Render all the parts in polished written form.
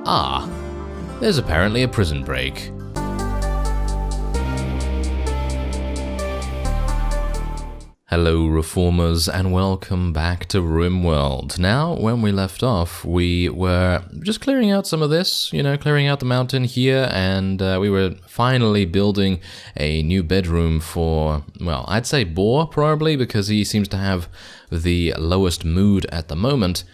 Ah, there's apparently a prison break. Hello reformers and welcome back to RimWorld. Now, when we left off, we were just clearing out some of this, clearing out the mountain here, and we were finally building a new bedroom for, well, I'd say Boar probably, because he seems to have the lowest mood at the moment.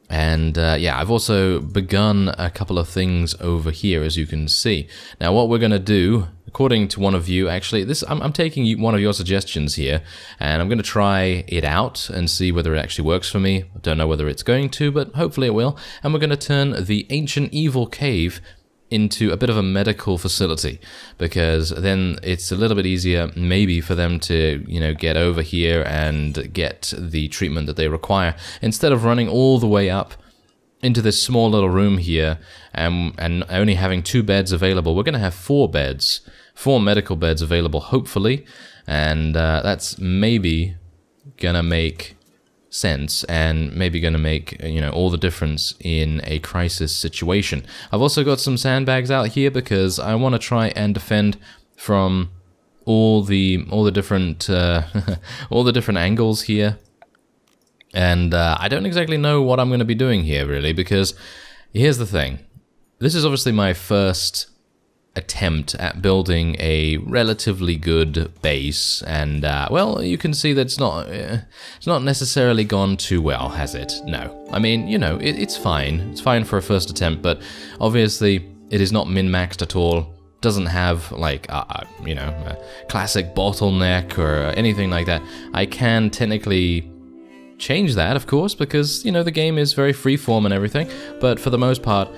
And yeah, I've also begun a couple of things over here, as you can see. Now, what we're going to do, according to one of you, actually, I'm taking one of your suggestions here, and I'm going to try it out and see whether it actually works for me. I don't know whether it's going to, but hopefully it will. And we're going to turn the ancient evil cave into a bit of a medical facility, because then it's a little bit easier maybe for them to, get over here and get the treatment that they require, instead of running all the way up into this small little room here and only having 2 beds available. We're going to have 4 beds, 4 medical beds available, hopefully, and that's maybe gonna make sense and maybe going to make all the difference in a crisis situation. I've also got some sandbags out here because I want to try and defend from all the different all the different angles here, and I don't exactly know what I'm going to be doing here really, because here's the thing. This is obviously my first attempt at building a relatively good base, and well, you can see that it's not necessarily gone too well, has it? No. I mean, it's fine. It's fine for a first attempt, but obviously it is not min-maxed at all. Doesn't have like a classic bottleneck or anything like that. I can technically change that, of course, because the game is very freeform and everything, but for the most part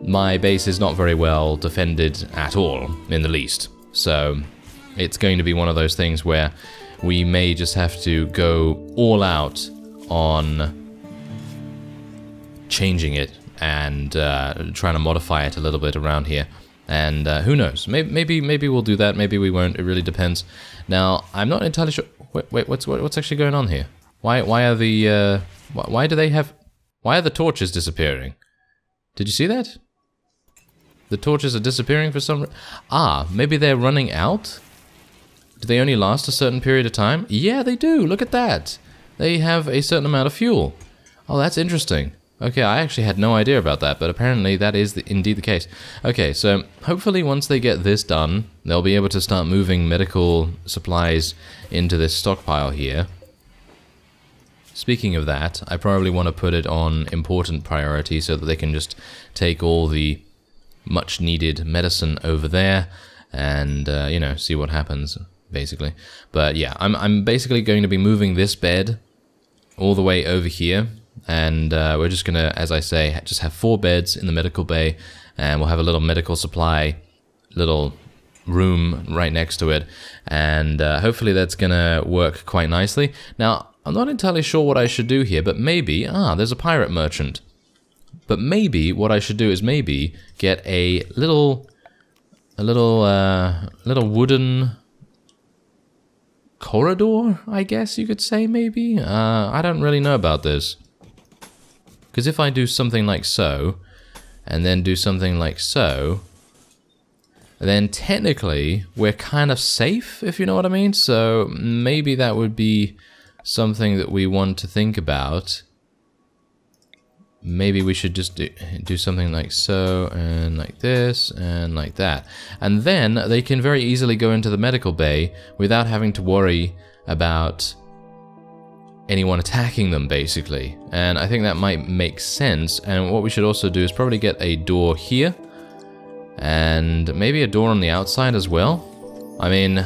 my base is not very well defended at all, in the least. So it's going to be one of those things where we may just have to go all out on changing it and trying to modify it a little bit around here. And who knows? Maybe we'll do that. Maybe we won't. It really depends. Now, I'm not entirely sure. Wait, what's actually going on here? Why are the why are the torches disappearing? Did you see that? The torches are disappearing for some... maybe they're running out? Do they only last a certain period of time? Yeah, they do. Look at that. They have a certain amount of fuel. Oh, that's interesting. Okay, I actually had no idea about that, but apparently that is indeed the case. Okay, so hopefully once they get this done, they'll be able to start moving medical supplies into this stockpile here. Speaking of that, I probably want to put it on important priority so that they can just take all the much needed medicine over there and see what happens, basically. But yeah, I'm basically going to be moving this bed all the way over here, and we're just gonna, as I say, just have 4 beds in the medical bay, and we'll have a little medical supply little room right next to it, and hopefully that's gonna work quite nicely. Now, I'm not entirely sure what I should do here, but maybe there's a pirate merchant. But maybe what I should do is maybe get a little wooden corridor, I guess you could say, maybe? I don't really know about this. Because if I do something like so, and then do something like so, then technically we're kind of safe, if you know what I mean. So maybe that would be something that we want to think about. Maybe we should just do something like so, and like this, and like that. And then they can very easily go into the medical bay without having to worry about anyone attacking them, basically. And I think that might make sense. And what we should also do is probably get a door here, and maybe a door on the outside as well. I mean,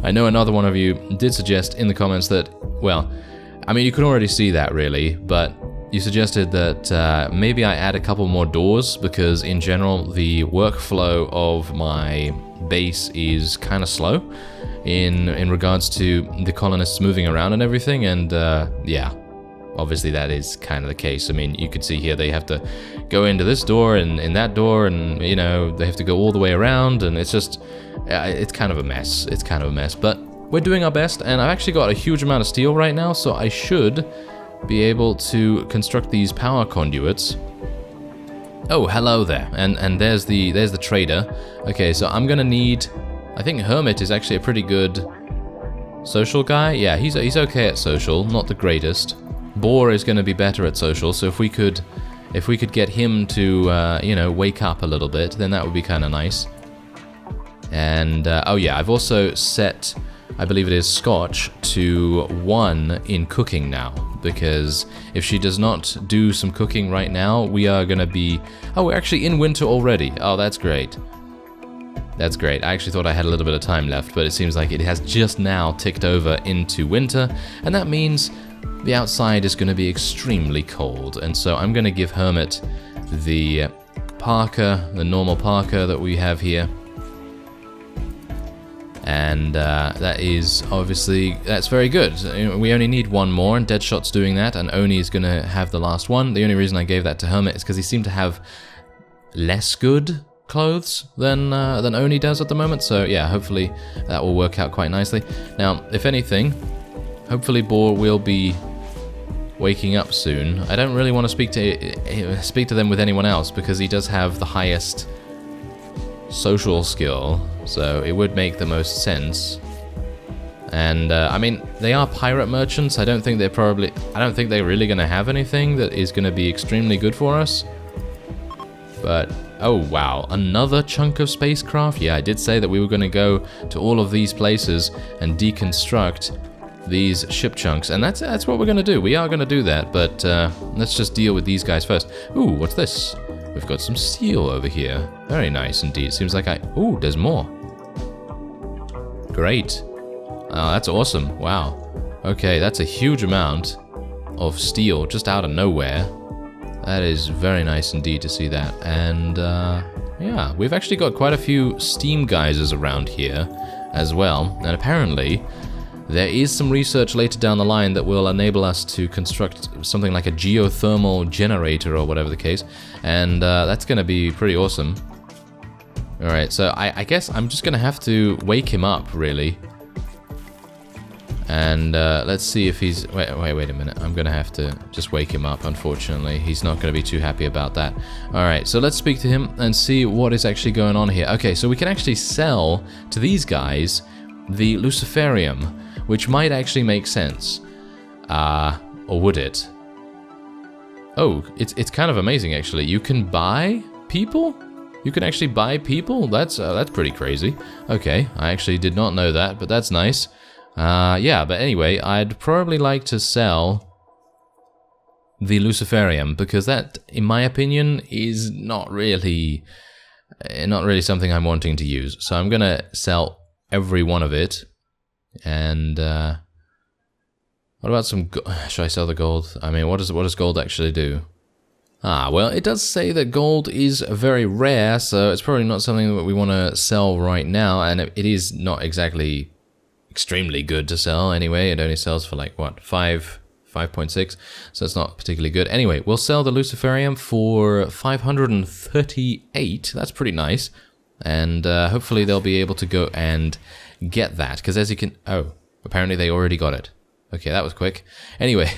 I know another one of you did suggest in the comments that, well, I mean, you can already see that really, but you suggested that maybe I add a couple more doors, because in general the workflow of my base is kind of slow in regards to the colonists moving around and everything, and yeah, obviously that is kind of the case. I mean, you could see here they have to go into this door and in that door, and they have to go all the way around, and it's just, it's kind of a mess. It's kind of a mess, but we're doing our best, and I've actually got a huge amount of steel right now, so I should be able to construct these power conduits Oh, hello there. And there's the trader. Okay, so I'm gonna need... I think Hermit is actually a pretty good social guy. Yeah, he's okay at social, not the greatest. Boar is gonna be better at social, so if we could get him to, you know, wake up a little bit, then that would be kind of nice. And, oh yeah, I've also set, I believe it is Scotch, to 1 in cooking now. Because if she does not do some cooking right now, we are going to be... Oh, we're actually in winter already. Oh, that's great. That's great. I actually thought I had a little bit of time left, but it seems like it has just now ticked over into winter. And that means the outside is going to be extremely cold. And so I'm going to give Hermit the parka, the normal parka that we have here. And that is obviously, that's very good. We only need 1 more, and Deadshot's doing that, and Oni is going to have the last one. The only reason I gave that to Hermit is because he seemed to have less good clothes than Oni does at the moment. So yeah, hopefully that will work out quite nicely. Now, if anything, hopefully Boar will be waking up soon. I don't really want to speak to them with anyone else because he does have the highest social skill, so it would make the most sense. And I mean, they are pirate merchants. I don't think they're really going to have anything that is going to be extremely good for us. But oh wow, another chunk of spacecraft. Yeah, I did say that we were going to go to all of these places and deconstruct these ship chunks, and that's what we're going to do. We are going to do that, but let's just deal with these guys first. Ooh, what's this? We've got some steel over here. Very nice indeed. Seems like ooh, there's more. Great. Oh, that's awesome. Wow. Okay, that's a huge amount of steel just out of nowhere. That is very nice indeed to see that. And yeah, we've actually got quite a few steam geysers around here as well. And apparently there is some research later down the line that will enable us to construct something like a geothermal generator or whatever the case, and that's going to be pretty awesome. Alright, so I guess I'm just going to have to wake him up, really. And let's see if he's... Wait a minute. I'm going to have to just wake him up, unfortunately. He's not going to be too happy about that. Alright, so let's speak to him and see what is actually going on here. Okay, so we can actually sell to these guys the Luciferium, which might actually make sense. Or would it? Oh, it's kind of amazing, actually. You can buy people? You can actually buy people? That's pretty crazy. Okay, I actually did not know that, but that's nice. Yeah, but anyway, I'd probably like to sell the Luciferium, because that, in my opinion, is not really something I'm wanting to use. So I'm gonna sell every one of it. And what about some... Should I sell the gold? I mean, what does gold actually do? Ah, well, it does say that gold is very rare, so it's probably not something that we want to sell right now, and it is not exactly extremely good to sell anyway. It only sells for like, what, 5.6, so it's not particularly good. Anyway, we'll sell the Luciferium for 538. That's pretty nice, and hopefully they'll be able to go and get that, because as you can... Oh, apparently they already got it. Okay, that was quick. Anyway,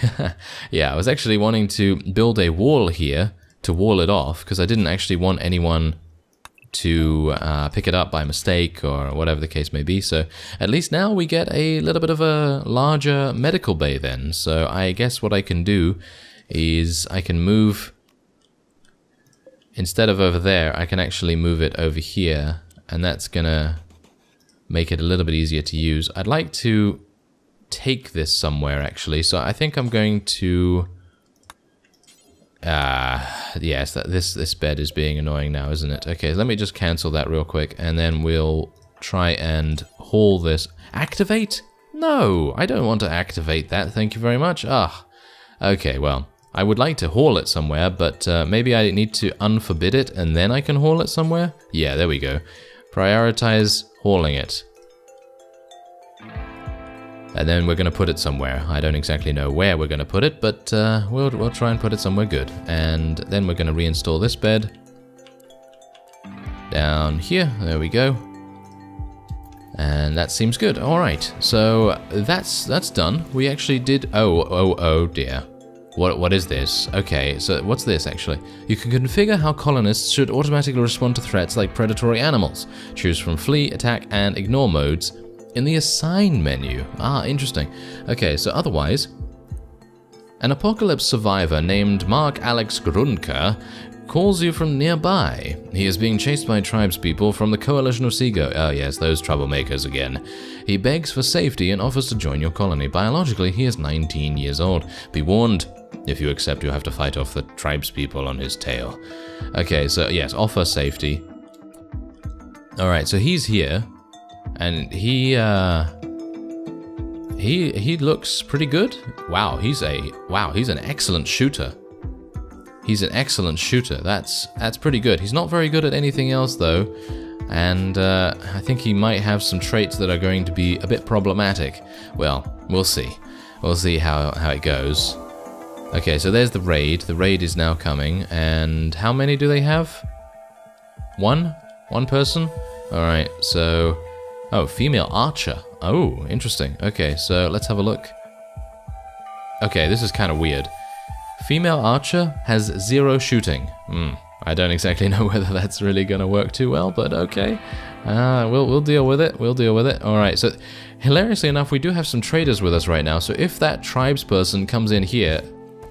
yeah, I was actually wanting to build a wall here to wall it off, because I didn't actually want anyone to pick it up by mistake or whatever the case may be. So at least now we get a little bit of a larger medical bay then. So I guess what I can do is I can move... Instead of over there, I can actually move it over here, and that's gonna make it a little bit easier to use. I'd like to take this somewhere, actually, so I think I'm going to... yes, this bed is being annoying now, isn't it? Okay, let me just cancel that real quick, and then we'll try and haul this. Activate? No, I don't want to activate that, thank you very much. Ah, okay, well, I would like to haul it somewhere, but maybe I need to unforbid it, and then I can haul it somewhere? Yeah, there we go. Prioritize hauling it. And then we're going to put it somewhere. I don't exactly know where we're going to put it, but we'll try and put it somewhere good. And then we're going to reinstall this bed down here. There we go. And that seems good. All right, so that's done. We actually did... Oh dear. What is this? Okay, so what's this actually? You can configure how colonists should automatically respond to threats like predatory animals. Choose from flee, attack, and ignore modes in the assign menu. Ah, interesting. Okay, so otherwise, an apocalypse survivor named Mark Alex Grunker calls you from nearby. He is being chased by tribespeople from the Coalition of Seago. Oh yes, those troublemakers again. He begs for safety and offers to join your colony. Biologically, he is 19 years old. Be warned, if you accept, you have to fight off the tribespeople on his tail. Okay, so yes, offer safety. Alright, so he's here, and he looks pretty good. Wow, he's an excellent shooter. He's an excellent shooter. That's pretty good. He's not very good at anything else though, and I think he might have some traits that are going to be a bit problematic. Well, we'll see. We'll see how it goes. Okay, so there's the raid. The raid is now coming, and how many do they have? One person? Alright, so... Oh, female archer. Oh, interesting. Okay, so let's have a look. Okay, this is kind of weird. Female archer has 0 shooting. I don't exactly know whether that's really gonna work too well, but okay. We'll deal with it. We'll deal with it. Alright, so hilariously enough, we do have some traders with us right now, so if that tribesperson comes in here,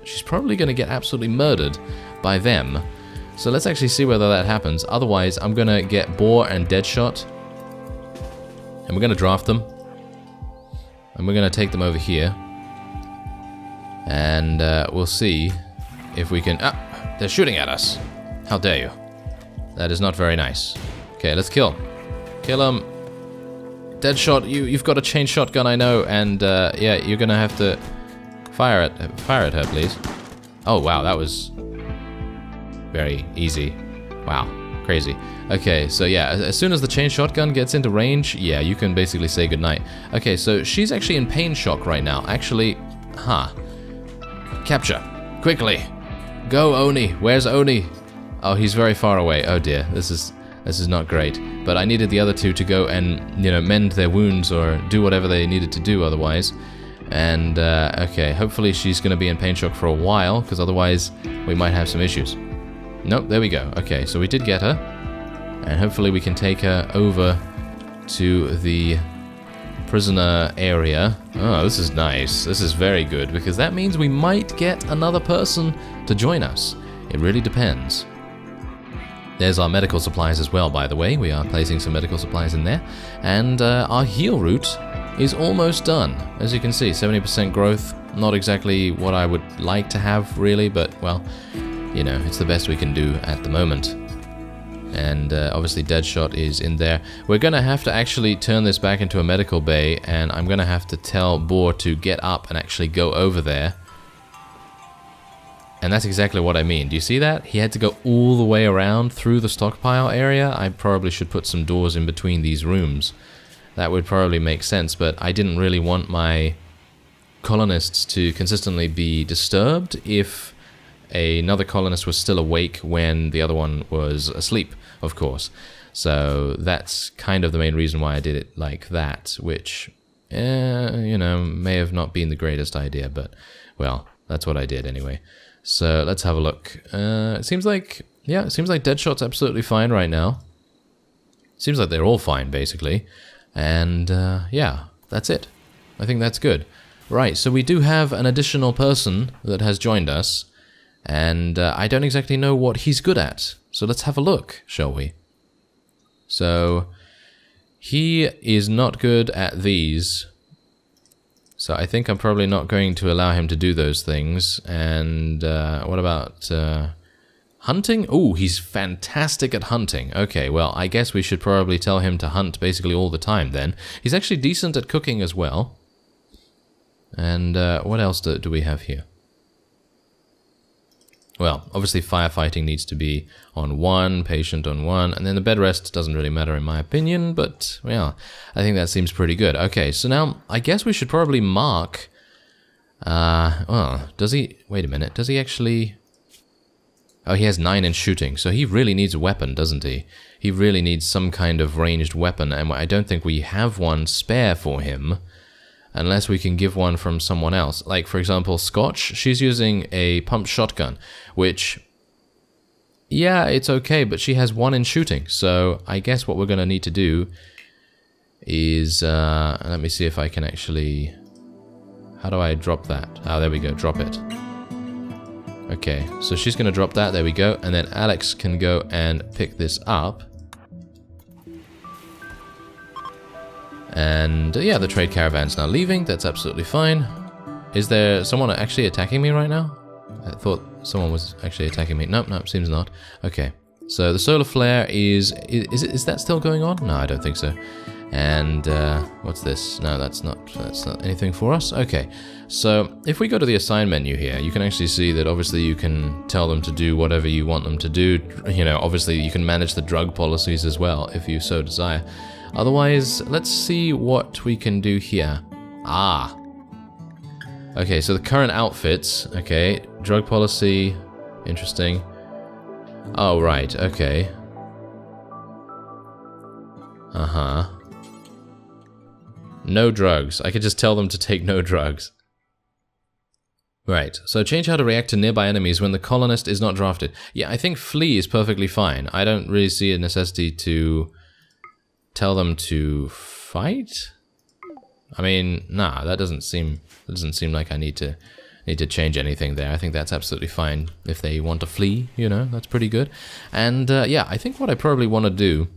she's probably gonna get absolutely murdered by them. So let's actually see whether that happens. Otherwise, I'm gonna get Boar and Deadshot, and we're gonna draft them, and we're gonna take them over here, and we'll see if we can... Ah! They're shooting at us! How dare you? That is not very nice. Okay, let's kill. Kill them. Deadshot, you've got a chain shotgun, I know, and yeah, you're gonna have to fire at her, please. Oh wow, that was very easy. Wow, crazy. Okay, so yeah, as soon as the chain shotgun gets into range, yeah, you can basically say goodnight. Okay, so she's actually in pain shock right now. Actually, capture, quickly. Go, Oni. Where's Oni? Oh, he's very far away. Oh dear, this is not great. But I needed the other two to go and, you know, mend their wounds or do whatever they needed to do otherwise. And, okay, hopefully she's going to be in pain shock for a while, because otherwise we might have some issues. Nope, there we go. Okay, so we did get her. And hopefully we can take her over to the prisoner area. Oh, this is nice. This is very good, because that means we might get another person to join us. It really depends. There's our medical supplies as well, by the way. We are placing some medical supplies in there. And our heal route is almost done. As you can see, 70% growth. Not exactly what I would like to have, really, but, well, you know, it's the best we can do at the moment. And obviously Deadshot is in there. We're going to have to actually turn this back into a medical bay, and I'm going to have to tell Boar to get up and actually go over there. And that's exactly what I mean. Do you see that? He had to go all the way around through the stockpile area. I probably should put some doors in between these rooms. That would probably make sense, but I didn't really want my colonists to consistently be disturbed if another colonist was still awake when the other one was asleep, of course. So that's kind of the main reason why I did it like that, which, you know, may have not been the greatest idea, but, well, that's what I did anyway. So let's have a look. It seems like, yeah, it seems like Deadshot's absolutely fine right now. Seems like they're all fine, basically. And, yeah, that's it. I think that's good. Right, so we do have an additional person that has joined us. And I don't exactly know what he's good at. So let's have a look, shall we? So, he is not good at these. So I think I'm probably not going to allow him to do those things. And what about hunting? Oh, he's fantastic at hunting. Okay, well, I guess we should probably tell him to hunt basically all the time then. He's actually decent at cooking as well. And what else do we have here? Well, obviously firefighting needs to be on 1, patient on 1, and then the bed rest doesn't really matter in my opinion, but, well, I think that seems pretty good. Okay, so now, I guess we should probably mark, well, does he, wait a minute, does he actually, oh, he has 9 in shooting, so he really needs a weapon, doesn't he? He really needs some kind of ranged weapon, and I don't think we have one spare for him. unless we can give one from someone else. Like, for example, Scotch, she's using a pump shotgun, which, yeah, it's okay, but she has 1 in shooting. So I guess what we're going to need to do is, let me see if I can actually, how do I drop that? Oh, there we go, drop it. Okay, so she's going to drop that, there we go, and then Alex can go and pick this up. And yeah, the trade caravan's now leaving. That's absolutely fine. Is there someone actually attacking me right now? I thought someone was actually attacking me. Nope, nope, seems not. Okay, so the solar flare is that still going on? No, I don't think so. And what's this? No, that's not anything for us. Okay, so if we go to the assign menu here, you can actually see that obviously you can tell them to do whatever you want them to do. You know, obviously you can manage the drug policies as well if you so desire. Otherwise, let's see what we can do here. Ah. Okay, so the current outfits. Okay, drug policy. Interesting. Oh, right. Okay. Uh-huh. No drugs. I could just tell them to take no drugs. Right, so change how to react to nearby enemies when the colonist is not drafted. Yeah, I think flee is perfectly fine. I don't really see a necessity to tell them to fight? I mean, nah, that doesn't seem like I need to change anything there. I think that's absolutely fine if they want to flee, you know, that's pretty good. And yeah, I think what I probably want to do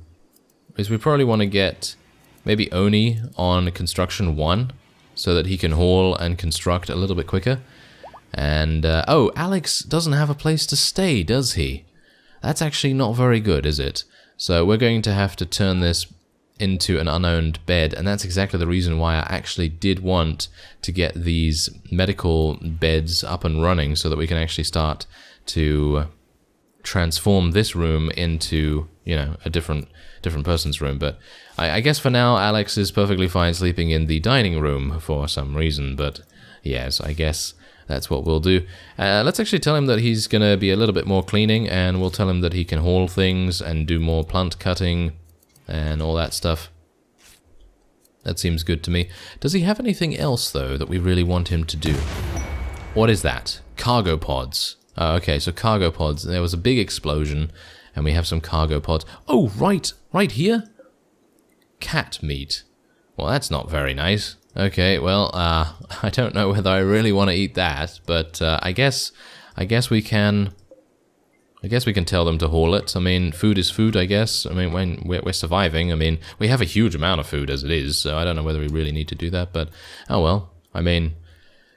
is we probably want to get maybe Oni on construction 1 so that he can haul and construct a little bit quicker. And oh, Alex doesn't have a place to stay, does he? That's actually not very good, is it? So we're going to have to turn this into an unowned bed, and that's exactly the reason why I actually did want to get these medical beds up and running so that we can actually start to transform this room into, you know, a different person's room. But I guess for now Alex is perfectly fine sleeping in the dining room for some reason, but yes, I guess that's what we'll do. Let's actually tell him that he's gonna be a little bit more cleaning, and we'll tell him that he can haul things and do more plant cutting and all that stuff. That seems good to me. Does he have anything else, though, that we really want him to do? What is that? Cargo pods. Okay, so cargo pods. There was a big explosion, and we have some cargo pods. Oh, right here? Cat meat. Well, that's not very nice. Okay, well, I don't know whether I really want to eat that, but I guess we can... I guess we can tell them to haul it. I mean, food is food, I guess. I mean, when we're surviving, I mean, we have a huge amount of food as it is, so I don't know whether we really need to do that, but oh well. I mean,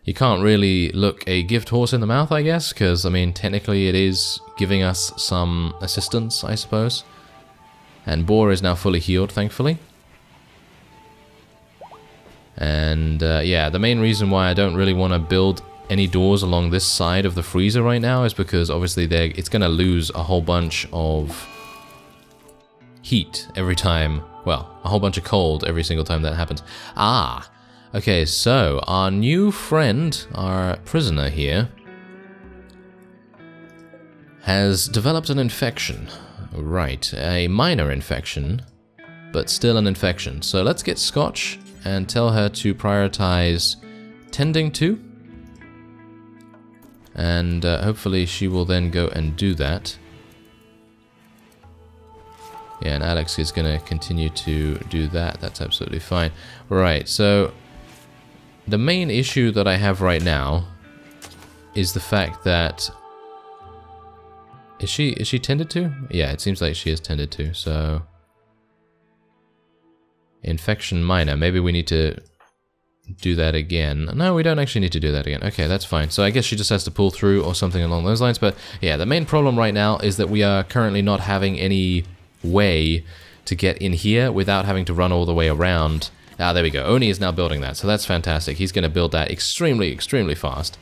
you can't really look a gift horse in the mouth, I guess, because, I mean, technically it is giving us some assistance, I suppose. And Boar is now fully healed, thankfully. And, yeah, the main reason why I don't really want to build any doors along this side of the freezer right now is because obviously it's going to lose a whole bunch of heat every time, well, a whole bunch of cold every single time that happens. Ah, okay, so our new friend, our prisoner here, has developed an infection. Right, a minor infection, but still an infection. So let's get Scotch and tell her to prioritize tending to. And hopefully she will then go and do that. Yeah, and Alex is going to continue to do that. That's absolutely fine. Right, so the main issue that I have right now is the fact that... Is she tended to? Yeah, it seems like she is tended to, so... Infection minor. Maybe we need to do that again. No, we don't actually need to do that again. Okay, that's fine. So I guess she just has to pull through or something along those lines. But yeah, the main problem right now is that we are currently not having any way to get in here without having to run all the way around. Ah, there we go. Oni is now building that, so that's fantastic. He's going to build that extremely, extremely fast.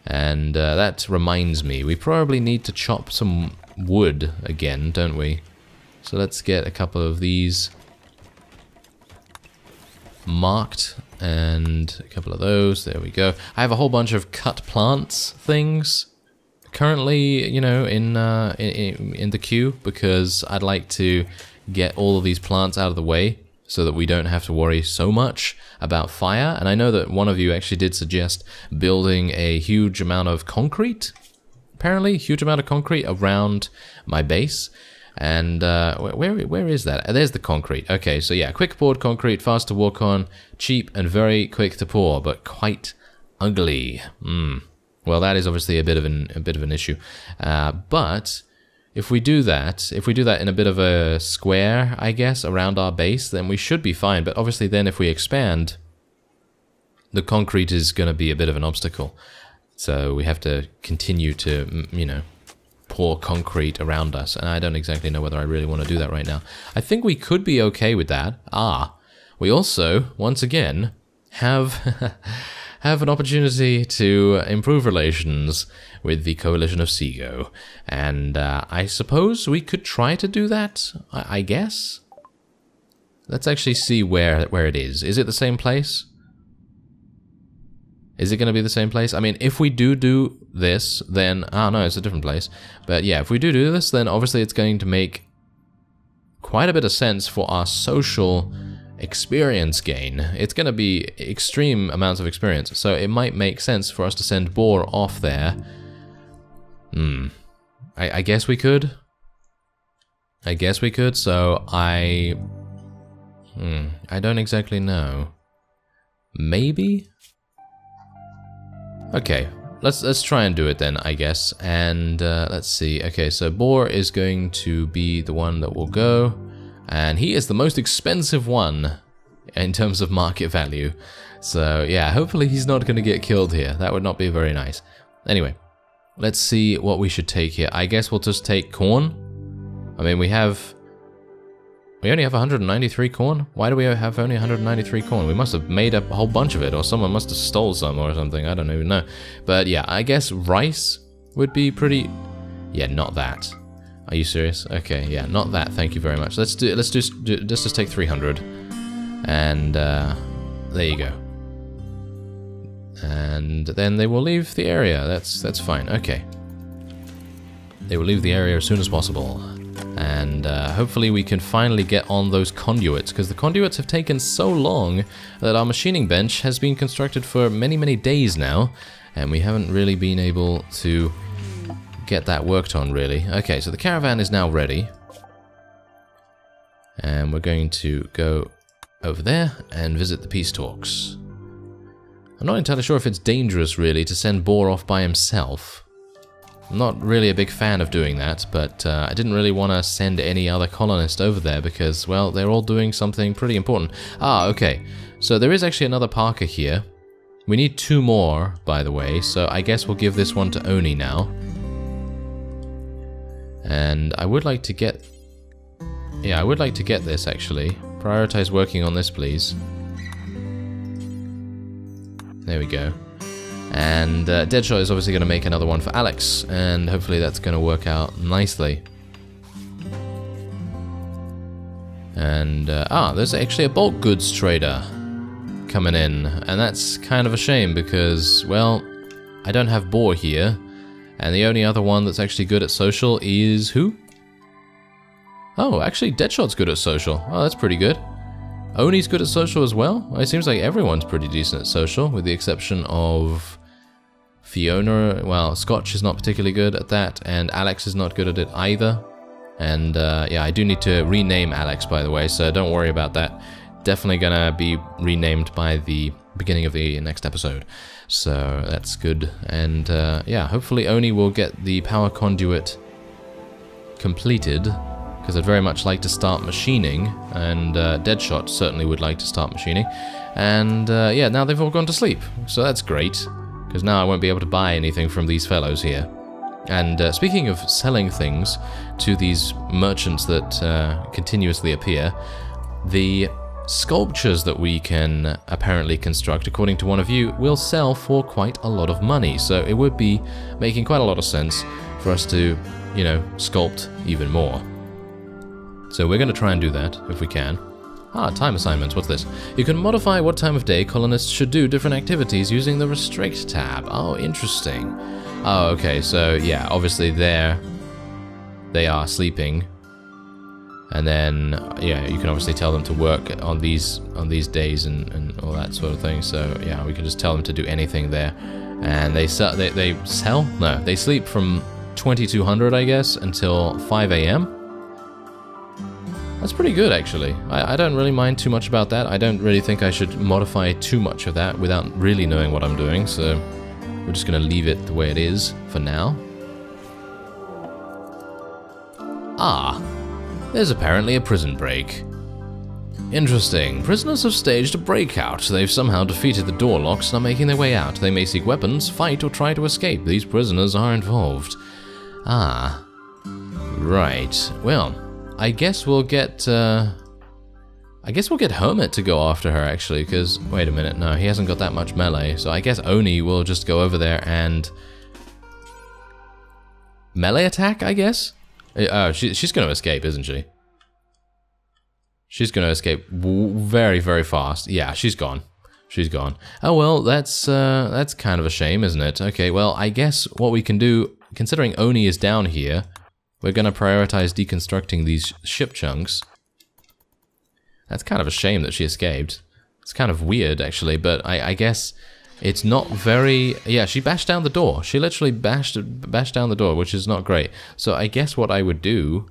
And that reminds me, we probably need to chop some wood again, don't we? So let's get a couple of these marked, and a couple of those. There we go. I have a whole bunch of cut plants things currently, you know, in the queue, because I'd like to get all of these plants out of the way so that we don't have to worry so much about fire. And I know that one of you actually did suggest building a huge amount of concrete, apparently, a huge amount of concrete around my base. And where is that? There's the concrete. Okay, so yeah, quick poured concrete, fast to walk on, cheap and very quick to pour, but quite ugly. Well, that is obviously a bit of an issue. But if we do that in a bit of a square, I guess, around our base, then we should be fine. But obviously then if we expand, the concrete is going to be a bit of an obstacle. So we have to continue to, you know, pour concrete around us. And I don't exactly know whether I really want to do that right now. I think we could be okay with that. We also, once again, have an opportunity to improve relations with the coalition of Seago. And I suppose we could try to do that, I guess. Let's actually see where it is. Is it the same place? Is it going to be the same place? I mean, if we do this, then... Oh, no, it's a different place. But yeah, if we do this, then obviously it's going to make quite a bit of sense for our social experience gain. It's going to be extreme amounts of experience. So it might make sense for us to send Boar off there. I guess we could. So I don't exactly know. Maybe? Okay, let's try and do it then, I guess. And let's see. Okay, so Boar is going to be the one that will go, and he is the most expensive one in terms of market value. So yeah, hopefully he's not going to get killed here. That would not be very nice. Anyway, let's see what we should take here. I guess we'll just take corn. I mean, we only have 193 corn? Why do we have only 193 corn? We must have made up a whole bunch of it, or someone must have stole some or something. I don't even know. But yeah, I guess rice would be pretty... Yeah, not that. Are you serious? Okay, yeah, not that. Thank you very much. Let's just take 300. And there you go. And then they will leave the area. That's fine. Okay. They will leave the area as soon as possible. And hopefully we can finally get on those conduits, because the conduits have taken so long that our machining bench has been constructed for many, many days now, and we haven't really been able to get that worked on, really. Okay, so the caravan is now ready. And we're going to go over there and visit the peace talks. I'm not entirely sure if it's dangerous, really, to send Boar off by himself. I'm not really a big fan of doing that, but I didn't really want to send any other colonist over there because, well, they're all doing something pretty important. Okay. So there is actually another Parker here. We need 2 more, by the way, so I guess we'll give this one to Oni now. And I would like to get... Yeah, I would like to get this, actually. Prioritize working on this, please. There we go. And Deadshot is obviously going to make another one for Alex, and hopefully that's going to work out nicely. And, there's actually a bulk goods trader coming in, and that's kind of a shame because, well, I don't have Boar here, and the only other one that's actually good at social is who? Oh, actually Deadshot's good at social. Oh, that's pretty good. Oni's good at social as well? It seems like everyone's pretty decent at social, with the exception of Fiona. Well, Scotch is not particularly good at that, and Alex is not good at it either. And yeah, I do need to rename Alex, by the way, so don't worry about that. Definitely gonna be renamed by the beginning of the next episode. So that's good. And yeah, hopefully Oni will get the power conduit completed, because I'd very much like to start machining, and Deadshot certainly would like to start machining. And yeah, now they've all gone to sleep, so that's great, because now I won't be able to buy anything from these fellows here. And speaking of selling things to these merchants that continuously appear, the sculptures that we can apparently construct, according to one of you, will sell for quite a lot of money. So it would be making quite a lot of sense for us to, you know, sculpt even more. So we're going to try and do that, if we can. Time assignments, what's this? You can modify what time of day colonists should do different activities using the Restrict tab. Oh, interesting. Oh, okay, so yeah, obviously they are sleeping. And then, yeah, you can obviously tell them to work on these days and all that sort of thing. So yeah, we can just tell them to do anything there. And they sell? No, they sleep from 2200, I guess, until 5 a.m. That's pretty good, actually. I don't really mind too much about that. I don't really think I should modify too much of that without really knowing what I'm doing. So we're just going to leave it the way it is for now. Ah, there's apparently a prison break. Interesting. Prisoners have staged a breakout. They've somehow defeated the door locks and are making their way out. They may seek weapons, fight, or try to escape. These prisoners are involved. Ah. Right. Well, I guess we'll get Hermit to go after her, actually, because... Wait a minute, no, he hasn't got that much melee. So I guess Oni will just go over there and... melee attack, I guess? Oh, she's going to escape, isn't she? She's going to escape very, very fast. Yeah, she's gone. She's gone. Oh, well, that's kind of a shame, isn't it? Okay, well, I guess what we can do, considering Oni is down here, we're going to prioritize deconstructing these ship chunks. That's kind of a shame that she escaped. It's kind of weird, actually, but I guess it's not very... Yeah, she bashed down the door. She literally bashed down the door, which is not great. So I guess what I would do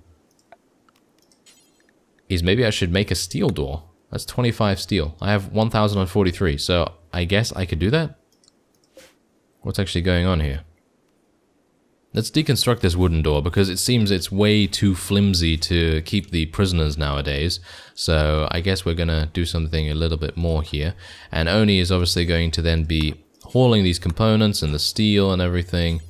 is maybe I should make a steel door. That's 25 steel. I have 1043, so I guess I could do that? What's actually going on here? Let's deconstruct this wooden door, because it seems it's way too flimsy to keep the prisoners nowadays. So I guess we're gonna do something a little bit more here. And Oni is obviously going to then be hauling these components and the steel and everything.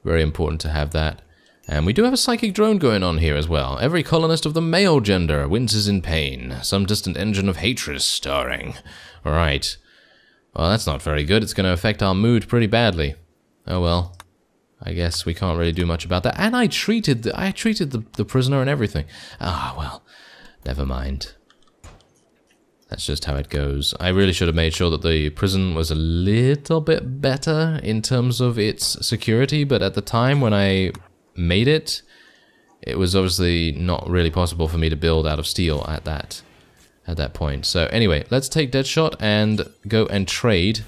Very important to have that. And we do have a psychic drone going on here as well. Every colonist of the male gender winces in pain. Some distant engine of hatred stirring. Alright. Well, that's not very good. It's going to affect our mood pretty badly. Oh well. I guess we can't really do much about that. And I treated the prisoner and everything. Ah, well. Never mind. That's just how it goes. I really should have made sure that the prison was a little bit better in terms of its security, but at the time when I made it, it was obviously not really possible for me to build out of steel at that point. So anyway, let's take Deadshot and go and trade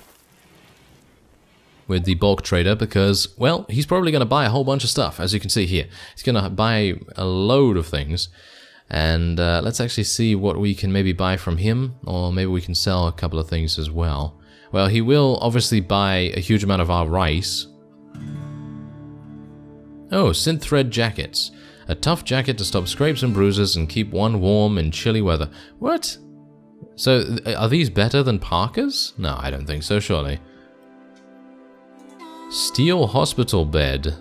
with the bulk trader, because, well, he's probably going to buy a whole bunch of stuff, as you can see here. He's going to buy a load of things, and let's actually see what we can maybe buy from him, or maybe we can sell a couple of things as well. Well, he will obviously buy a huge amount of our rice. Oh, synth thread jackets. A tough jacket to stop scrapes and bruises and keep one warm in chilly weather. What? So, are these better than parkas? No, I don't think so, surely. Steel hospital bed.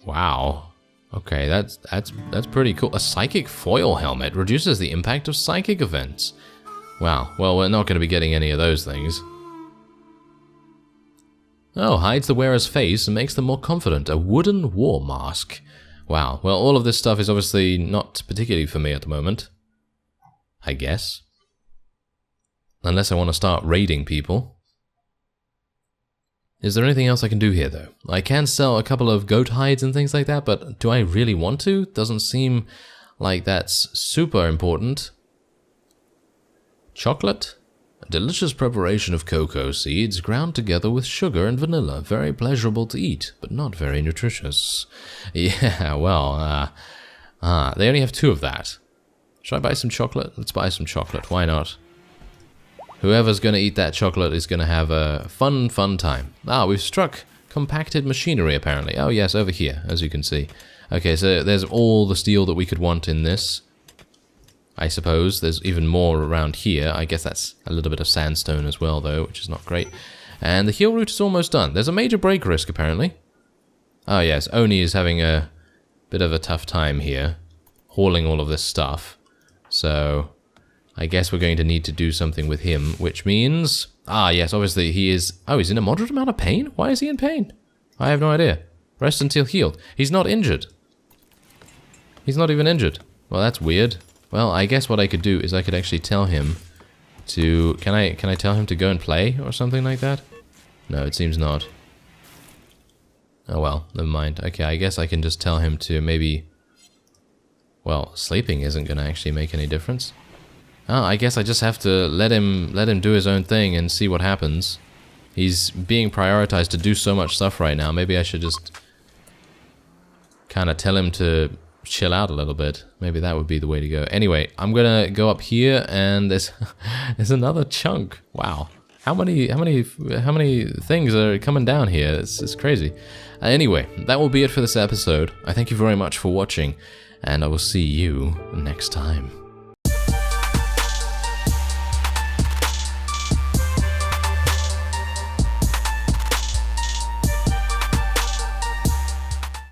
Wow. Okay, that's pretty cool. A psychic foil helmet reduces the impact of psychic events. Wow. Well, we're not going to be getting any of those things. Oh, hides the wearer's face and makes them more confident. A wooden war mask. Wow. Well, all of this stuff is obviously not particularly for me at the moment. I guess. Unless I want to start raiding people. Is there anything else I can do here, though? I can sell a couple of goat hides and things like that, but do I really want to? Doesn't seem like that's super important. Chocolate? A delicious preparation of cocoa seeds ground together with sugar and vanilla. Very pleasurable to eat, but not very nutritious. Yeah, well, they only have 2 of that. Should I buy some chocolate? Let's buy some chocolate. Why not? Whoever's going to eat that chocolate is going to have a fun time. Ah, we've struck compacted machinery, apparently. Oh, yes, over here, as you can see. Okay, so there's all the steel that we could want in this. I suppose there's even more around here. I guess that's a little bit of sandstone as well, though, which is not great. And the heel route is almost done. There's a major break risk, apparently. Oh, yes, Oni is having a bit of a tough time here, hauling all of this stuff. So, I guess we're going to need to do something with him, which means... Ah, yes, obviously he is... Oh, he's in a moderate amount of pain? Why is he in pain? I have no idea. Rest until healed. He's not injured. He's not even injured. Well, that's weird. Well, I guess what I could do is I could actually tell him to... Can I tell him to go and play or something like that? No, it seems not. Oh well, never mind. Okay, I guess I can just tell him to maybe Well, sleeping isn't going to actually make any difference. Oh, I guess I just have to let him do his own thing and see what happens. He's being prioritized to do so much stuff right now. Maybe I should just kind of tell him to chill out a little bit. Maybe that would be the way to go. Anyway, I'm gonna go up here, and there's another chunk. Wow, how many things are coming down here? It's crazy. Anyway, that will be it for this episode. I thank you very much for watching, and I will see you next time.